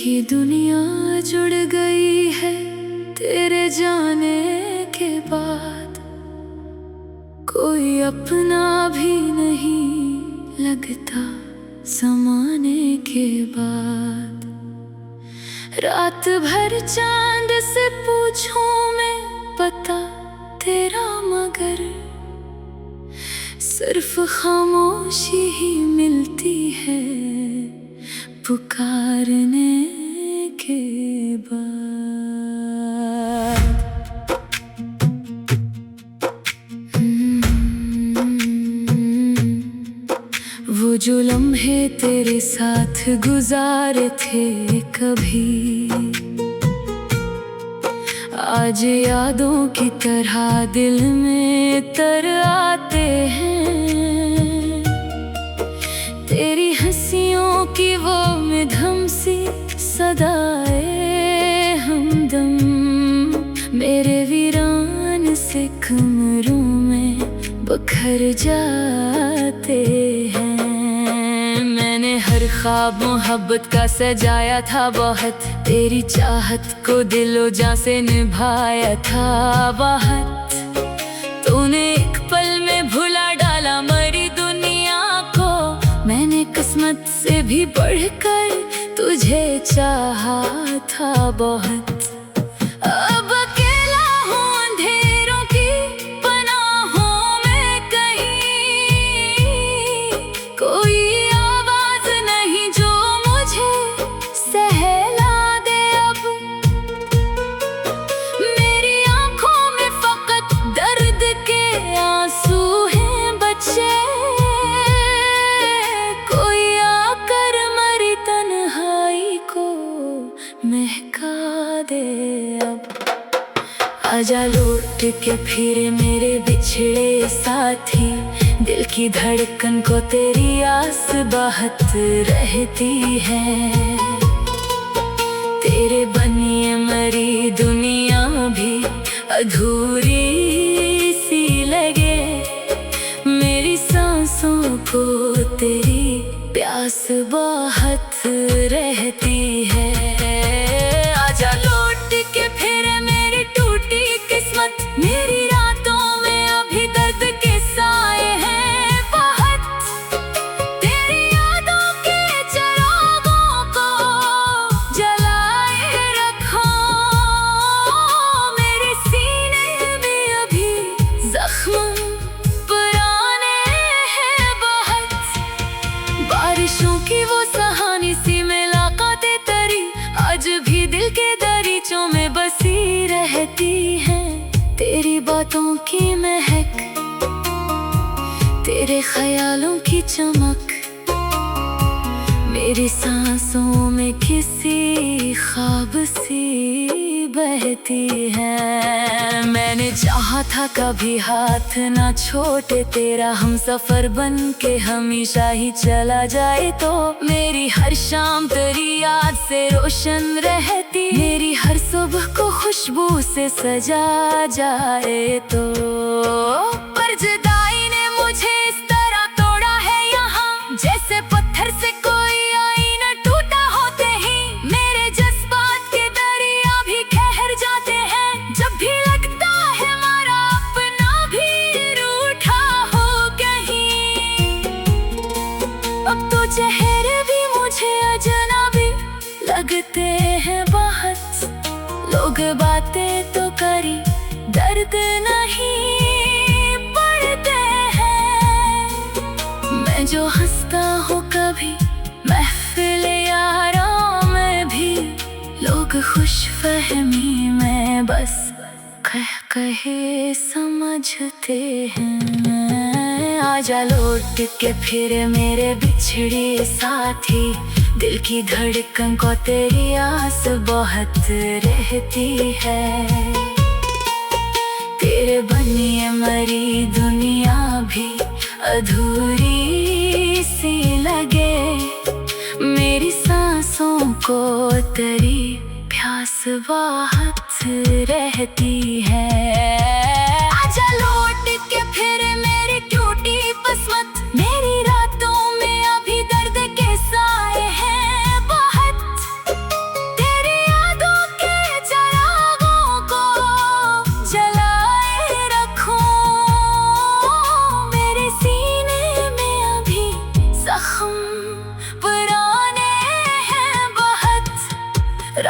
की दुनिया जुड़ गई है तेरे जाने के बाद, कोई अपना भी नहीं लगता ज़माने के बाद। रात भर चांद से पूछूं मैं पता तेरा, मगर सिर्फ खामोशी ही मिलती है पुकारने के बाद। वो जो लम्हे तेरे साथ गुजारे थे कभी, आज यादों की तरह दिल में तर आते हैं। तेरी हंसियों की वो मधुर सी सदाए हमदम मेरे वीरान से कमरों में बखर जाते हैं। मैंने हर ख्वाब मोहब्बत का सजाया था बहुत, तेरी चाहत को दिलो जान से निभाया था बहुत। तूने एक पल में भुला डाला मरी दुनिया को, मैंने किस्मत से भी बढ़कर तुझे चाहा था बहुत। अब अकेला हूँ अंधेरों की पनाहों में कहीं, कोई आवाज नहीं जो मुझे सहला दे। अब मेरी आंखों में फकत दर्द के आंसू हैं बचे, कोई आकर मरी तन्हाई को महका दे। अब आजा लौट के फिर मेरे बिछड़े साथी, दिल की धड़कन को तेरी आस बहुत रहती है। तेरे बनिए मरी दुनिया भी अधूरी सी लगे, मेरी सांसों को तेरी प्यास बहुत रहती है। आजा लौट के फिर मेरी टूटी किस्मत, मेरी रातों में अभी दर्द के साए हैं बहुत। तेरी यादों के चिरागों को जलाए रखो, मेरे सीने में अभी जख्म पुराने हैं बहुत। बारिशों की वो सहानी सी मुलाकातें तरी, आज भी दिल के दरीचों में बसी रहती हैं। तेरी बातों की महक, तेरे ख्यालों की चमक, मेरी सांसों में किसी ख्वाब सी बहती है। मैंने चाहा था कभी हाथ ना छोटे तेरा, हम सफर बन के हमेशा ही चला जाए तो। मेरी हर शाम तेरी याद से रोशन रहती, मेरी हर सुबह को खुशबू से सजा जाए तो। पर जुदाई ने मुझे इस तरह तोड़ा है यहाँ, जैसे पत्थर से कोई आईना टूटा होते ही। मेरे जज्बात के दरिया भी ठहर जाते हैं, जब भी लगता है हमारा अपना भी रूठा हो कहीं। अब तो चेहरे भी मुझे अजनबी लगते हैं बहुत, लोग बातें तो करी दर्द नहीं पड़ते हैं। मैं जो हंसता हूँ कभी महफिल यारों में भी, लोग खुश फहमी में बस कह कहे समझते हैं। आजा लौट के फिर मेरे बिछड़े साथी, दिल की धड़कन को तेरी आस बहुत रहती है। तेरे बनिए मरी दुनिया भी अधूरी सी लगे, मेरी सांसों को तेरी प्यास बहुत रहती है। आजा लौट के फिर मेरी टूटी किस्मत, मेरी रातों में अभी दर्द के साए हैं बहुत।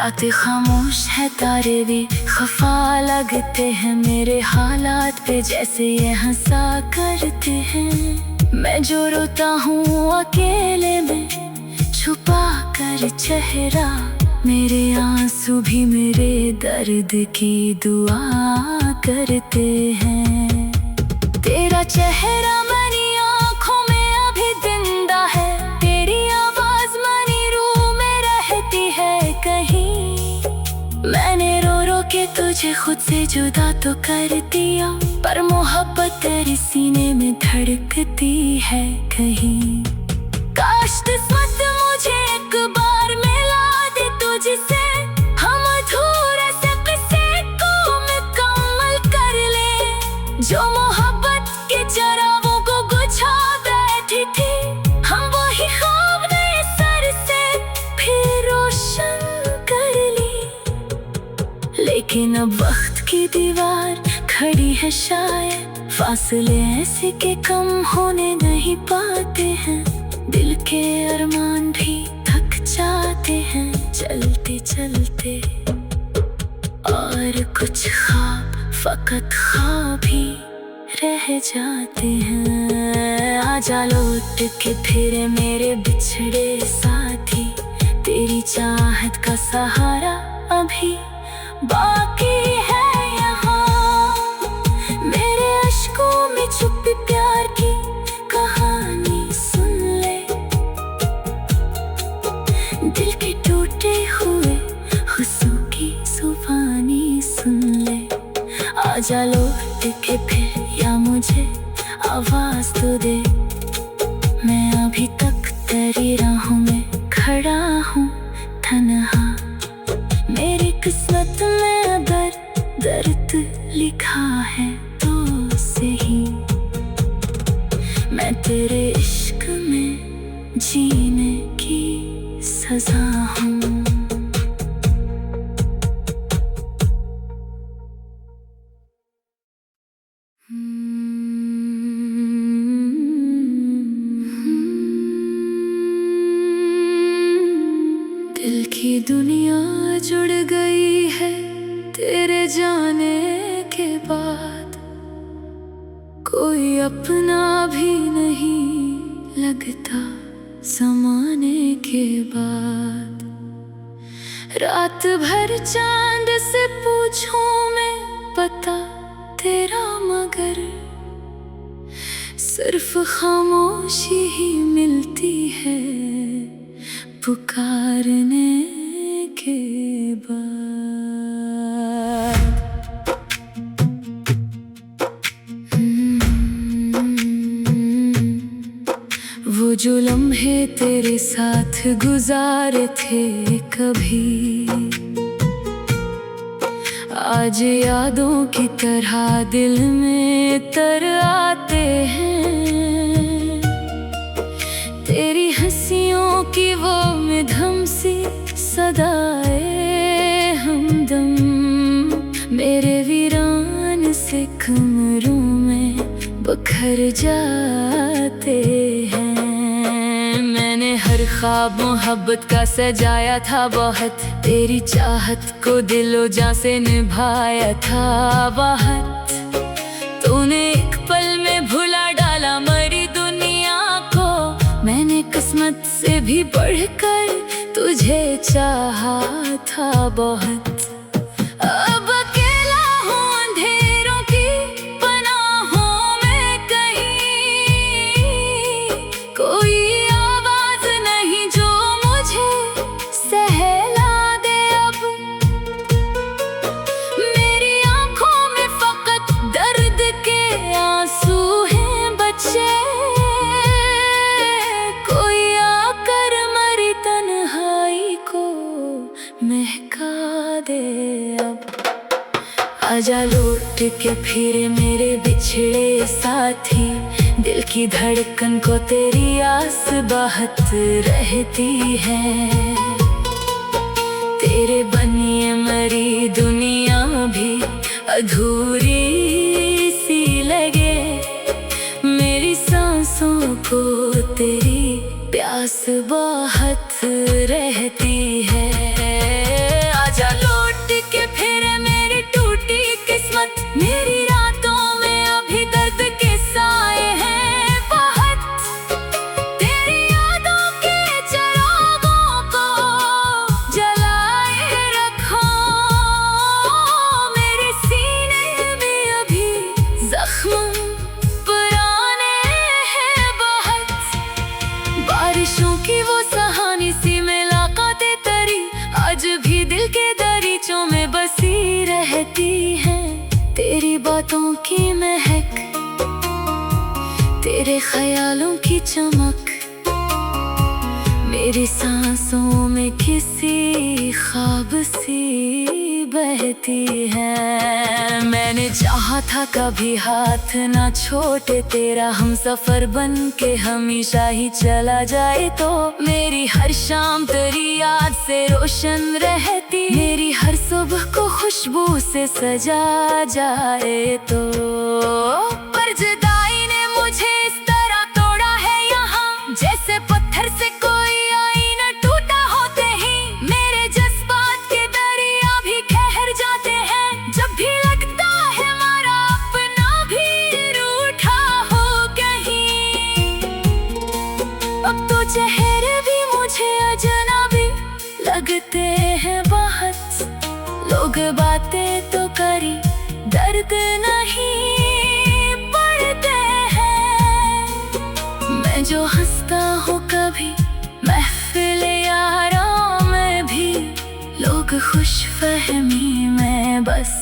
रातें खामोश है, तारे भी खफा लगते हैं मेरे हालात पे, जैसे ये हंसा करते हैं। मैं जो रोता हूँ अकेले में छुपा कर चेहरा, मेरे आंसू भी मेरे दर्द की दुआ करते हैं। तेरा चेहरा मेरी आँखों में अभी जिंदा है, तेरी आवाज मेरी रूह में रहती है कहीं। मैंने रो रो के तुझे खुद से जुदा तो कर दिया, पर मोहब्बत तेरे सीने में धड़कती है कहीं। काश किस्मत मुझे एक बार मिला दे तुझसे, हम अधूरे से किस्से को मुकम्मल कर ले। जो मोहब्बत के चरागों को गुछा बैठी थी, हम वही ख्वाब नए सर से फिर रोशन कर ली। लेकिन अब वक्त की दीवार खड़ी है, शायद फासले ऐसे के कम होने नहीं पाते हैं। दिल के अरमान भी थक जाते हैं चलते चलते, और कुछ ख्वाब फकत ख्वाब ही रह जाते हैं। आजा लौट के फिर मेरे बिछड़े साथी, तेरी चाहत का सहारा अभी बाकी है यहाँ। मेरे अश्कों में छुपी प्यार की कहानी सुन ले, दिल के टूटे हुए हुस्सों की जुबानी सुन ले। आजा लौट के फिर या मुझे आवाज तो दे, मैं अभी तक तेरी राहों में खड़ा हूँ तन्हा। मेरी किस्मत में अगर दर्द लिखा है तो सही, मैं तेरे इश्क में जीने की सजा हूँ। दिल की दुनिया जुड़ गई है तेरे जाने के बाद, कोई अपना भी नहीं लगता ज़माने के बाद। रात भर चांद से पूछूं मैं पता तेरा, मगर सिर्फ खामोशी ही मिलती है पुकारने के बाद। वो जो लम्हे तेरे साथ गुजारे थे कभी, आज यादों की तरह दिल में तर आते हैं। तेरी हंसियों की वो मधुर सी सदाए हमदम, मेरे वीरान से कमरों में बखर जाते हैं। मैंने हर ख्वाब मोहब्बत का सजाया था बहुत, तेरी चाहत को दिलो जान से निभाया था बहुत। तूने एक पल में भुला डाला मरी दुनिया को, मैंने किस्मत से भी बढ़कर तुझे चाहा था बहुत। अब अकेला हूँ अंधेरों की पनाहों में कहीं, कोई आवाज नहीं जो मुझे सहला दे अब। मेरी आंखों में फकत दर्द के आंसू हैं बचे, कोई आकर मरी तन्हाई को महका दे अब। आजा लौट के फिर मेरे बिछड़े साथी, दिल की धड़कन को तेरी आस बहुत रहती है। तेरे बनिए मरी दुनिया भी अधूरी सी लगे, मेरी सांसों को तेरी प्यास बहुत रहती है। जख्म पुराने हैं बहुत, बारिशों की वो सहानी सी मुलाकातें तरी आज भी दिल के दरीचों में बसी रहती हैं। तेरी बातों की महक, तेरे ख्यालों की चमक मेरी सांसों में किसी ख्वाब सी बहती है। मैंने चाहा था कभी हाथ ना छोटे तेरा, हम सफर बन के हमेशा ही चला जाए तो मेरी हर शाम तेरी याद से रोशन रहती, मेरी हर सुबह को खुशबू से सजा जाए तो। पर जुदाई ने मुझे इस तरह तोड़ा है यहाँ, जैसे पत्थर से कोई आईना टूटा होते ही मेरे जज्बात के दरिया भी ठहर जाते हैं। जब भी लगता है हमारा अपना भी रूठा हो कहीं, अब तो चेहरे भी मुझे अजनबी लगते हैं बहुत। लोग बातें तो करी दर्द नहीं पड़ते हैं, मैं जो हंसता हूँ कभी महफिल यारों में भी लोग खुशफहमी में बस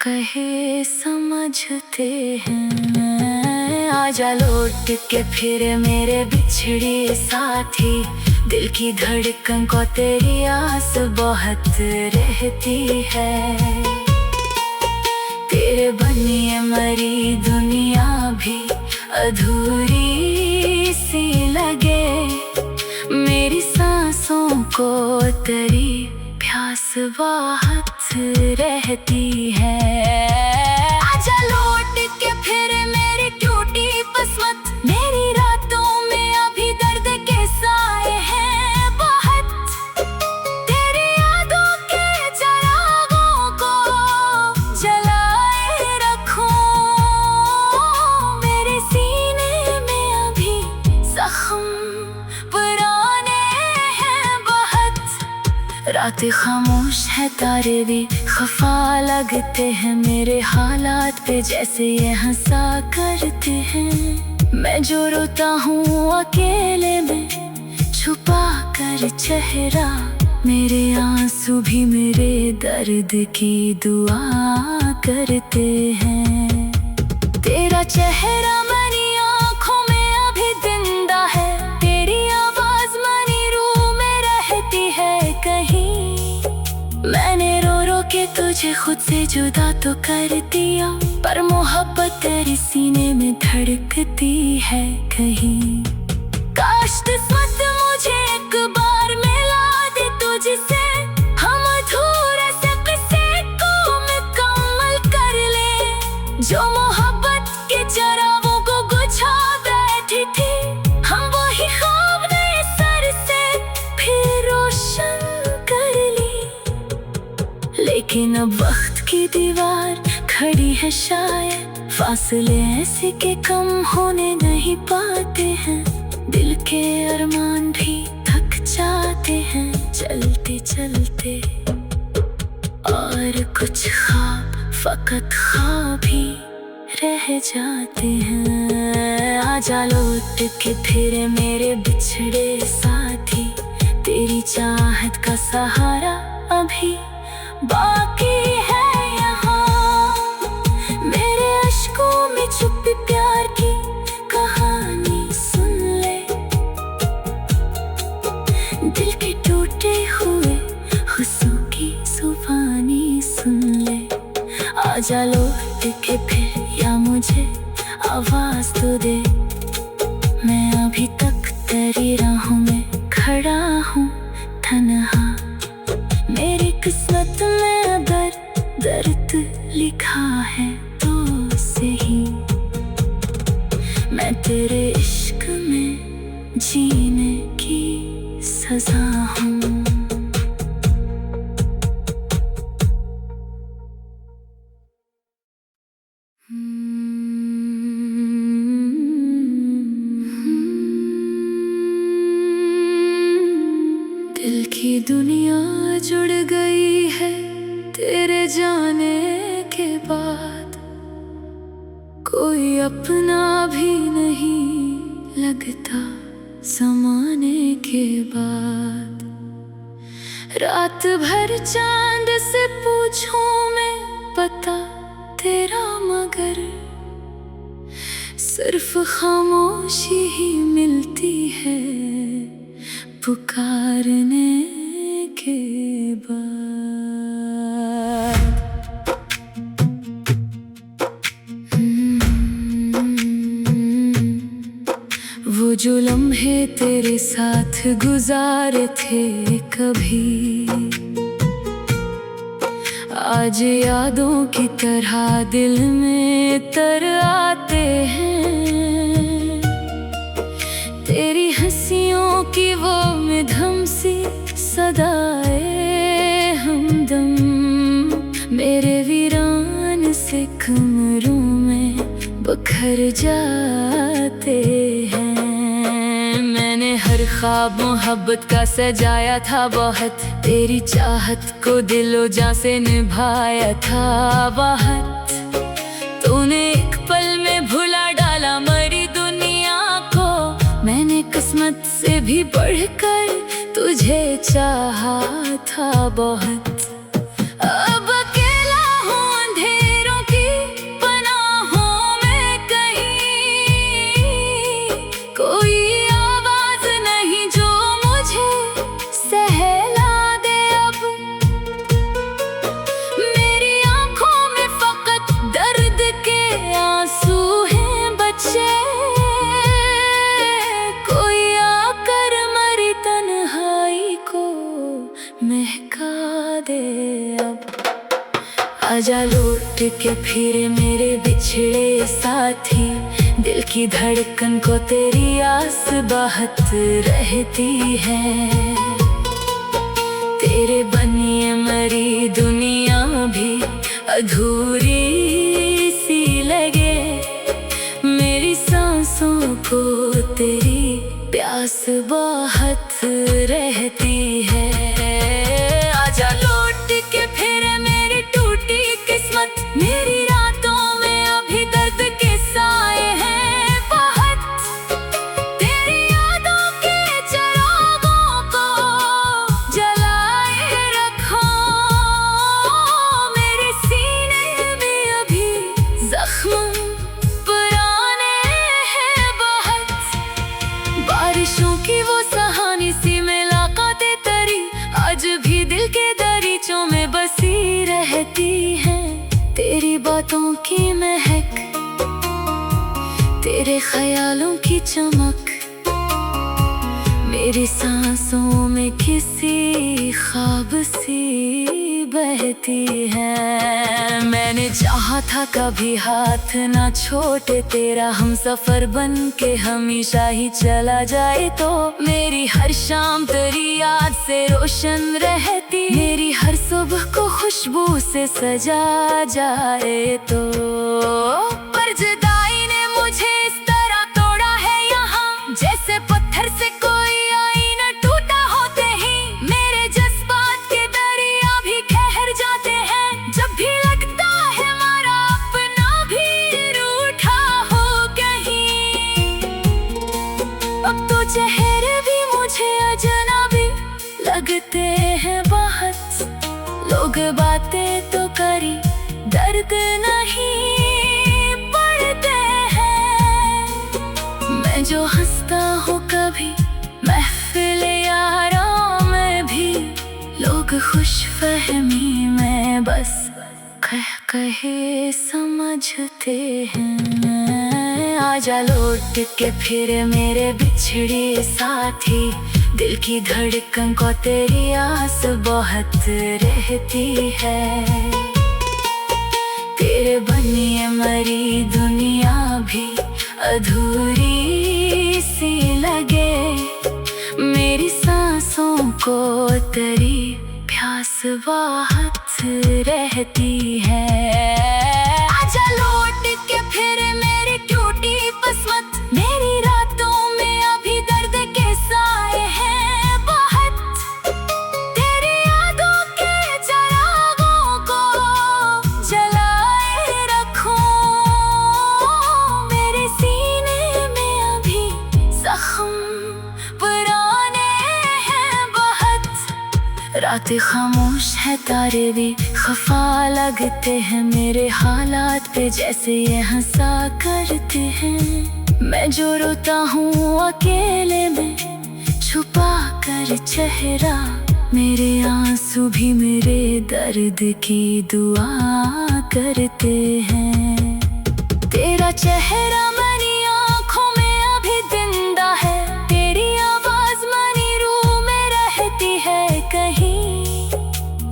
कहे समझते हैं। आजा लौट के फिर मेरे बिछड़े साथी, दिल की धड़कन को तेरी आस बहुत रहती है। तेरे बनिए मरी दुनिया भी अधूरी सी लगे, मेरी सांसों को तेरी प्यास बहुत रहती है। आजा लौट के फिर मेरी टूटी किस्मत, मेरी रातों में अभी दर्द के साए हैं बहुत। तेरी यादों के चिरागों को जलाए रखूं, मेरे सीने में अभी जख्म पुराने हैं बहुत। रातें खामोश है, तारे भी खफा लगते हैं मेरे हालात पे, जैसे ये हंसा करते हैं। मैं जो रोता हूँ अकेले में छुपा कर चेहरा, मेरे आंसू भी मेरे दर्द की दुआ करते हैं। तेरा चेहरा मनी आँखों में अभी जिंदा है, तेरी आवाज मनी रूह में रहती है कहीं। मैंने रो रो के तुझे खुद से जुदा तो कर दिया, पर मोहब्बत तेरे सीने में धड़कती है कहीं। काश किस्मत मुझे एक बार मिला दे तुझसे, हम अधूरे से किस्से को मुकम्मल कर ले। जो मोहब्बत के चिरागों को बुझा बैठी थी, हम वही ख्वाब नए सर से फिर रोशन कर ली। लेकिन अब वक्त की दीवार खड़ी है, शायद फासले ऐसे के कम होने नहीं पाते हैं। दिल के अरमान भी थक जाते हैं चलते चलते, और कुछ ख्वाब फकत ख्वाब ही रह जाते हैं। आजा लौट के फिर मेरे बिछड़े साथी, तेरी चाहत का सहारा अभी बाकी है यहाँ। मेरे अश्कों में छुपी प्यार की कहानी सुन ले, दिल के टूटे हुए हुस्सों की जुबानी सुन ले। आजा लौट के फिर या मुझे आवाज तो दे, मैं अभी तक तेरी राहों में खड़ा हूँ तन्हा। मेरी किस्मत में अगर दर्द लिखा है तो सही, मैं तेरे इश्क में जीने की सजा हूँ। दिल की दुनिया जुड़ गई है तेरे जाने के बाद, कोई अपना भी नहीं लगता समाने के बाद। रात भर चांद से पूछूं मैं पता तेरा, मगर सिर्फ खामोशी ही मिलती है पुकारने के बाद। वो जो लम्हे तेरे साथ गुजारे थे कभी, आज यादों की तरह दिल में तर आते हैं। तेरी हंसियों की वो मधुर सी सदाए हमदम मेरे वीरान से कमरों में बखर जाते हैं। मैंने हर ख्वाब मोहब्बत का सजाया था बहुत, तेरी चाहत को दिलो जान से निभाया था बहुत। तूने एक पल में भुला डाला मरी दुनिया को, मैंने किस्मत से भी बढ़कर तुझे चाहा था बहुत। अब अकेला हूँ अंधेरों की पनाहों में कहीं, कोई आवाज नहीं जो मुझे सहला दे। अब मेरी आंखों में फकत दर्द के आंसू हैं बचे, कोई आकर मरी तन्हाई को महका दे। अब आजा लौट के फिर मेरे बिछड़े साथी, दिल की धड़कन को तेरी आस बहुत रहती है। तेरे बनिए मरी दुनिया भी अधूरी सी लगे, मेरी सांसों को तेरी प्यास बहुत रहती है। आजा लौट के फिर मेरी टूटी किस्मत, मेरी रातों में अभी दर्द के साए हैं बहुत। तेरी यादों के चिरागों को जलाए रखो, मेरे सीने में अभी जख्म पुराने हैं बहुत। बारिशों की वो सहानी सी मुलाकातें तरी, आज भी दिल के दरीचों में बसी रहती हैं। तेरी बातों की महक, तेरे ख्यालों की चमक, मेरी सांसों में किसी ख्वाब सी बहती है। मैंने चाहा था कभी हाथ ना छोटे तेरा, हम सफर बन के हमेशा ही चला जाए तो। मेरी हर शाम तेरी याद से रोशन रहती, मेरी हर सुबह को खुशबू से सजा जाए तो। पर जुदाई ने मुझे इस तरह तोड़ा है यहाँ, जैसे पत्थर से कोई आईना टूटा होते ही। मेरे जज्बात के दरिया भी ठहर जाते हैं, जब भी लगता है हमारा अपना भी रूठा हो कहीं। अब तो चेहरे भी मुझे अजनबी लगते हैं बहुत, लोग बातें तो करी दर्द नहीं पड़ते हैं। मैं जो हंसता हूँ कभी महफिल यारों में भी, लोग खुश फहमी में बस कहे समझते हैं। आजा लौट के फिर मेरे बिछड़े साथी, दिल की धड़कन को तेरी आस बहुत रहती है। तेरे बनिए मरी दुनिया भी अधूरी सी लगे, मेरी सांसों को तेरी प्यास बहुत रहती है। आजा लौट के फिर मेरी टूटी किस्मत, मेरी रातों में अभी दर्द के साए हैं बहुत। तेरी यादों के चिरागों को जलाए रखो, रातें खामोश है, तारे भी खफा लगते हैं मेरे हालात पे, जैसे ये हंसा करते हैं। मैं जो रोता हूँ अकेले में छुपा कर चेहरा, मेरे आंसू भी मेरे दर्द की दुआ करते हैं। तेरा चेहरा मनी आँखों में अभी जिंदा है, तेरी आवाज मनी रूह में रहती है कहीं।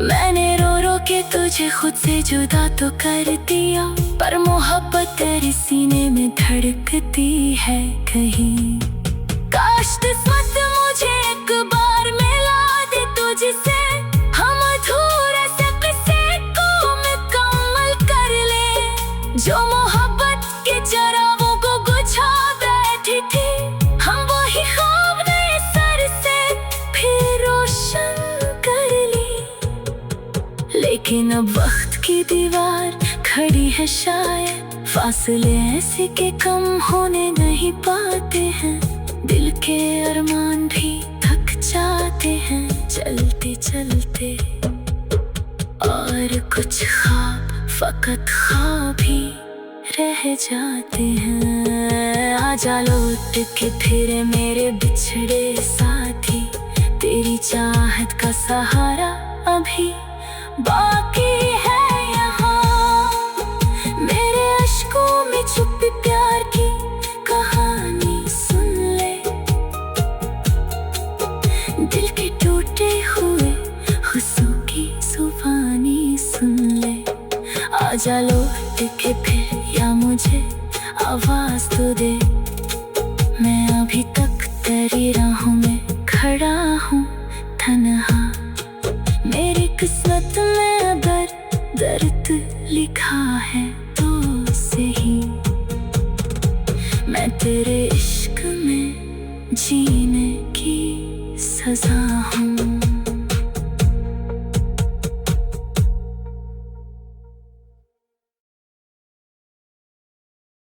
मैंने रो रो के तुझे खुद से जुदा तो कर दिया, पर मोहब्बत तेरे सीने में धड़कती है कहीं। काश किस्मत मुझे एक बार मिला दे तुझसे, हम अधूरे से किस्से को मुकम्मल कर ले। जो मोहब्बत के चरागों को गुछा बैठी थी, हम वही ख्वाब नए सर से फिर रोशन कर ली। लेकिन अब वक्त की दीवार खड़ी है, शायद फासले ऐसे के कम होने नहीं पाते हैं। दिल के अरमान भी थक जाते हैं चलते चलते, और कुछ ख्वाब फकत ख्वाब ही रह जाते हैं। आजा लौट के फिर मेरे बिछड़े साथी, तेरी चाहत का सहारा अभी बाकी है यहाँ। मेरे अश्कों में छुपी प्यार की कहानी सुन ले, दिल के टूटे हुए खुशों की जुबानी सुन ले। आजा लौट के फिर या मुझे आवाज तो दे, मैं अभी तक तेरी राहों में खड़ा हूँ तन्हा। मेरी किस्मत में अगर दर्द लिखा है तो सही, मैं तेरे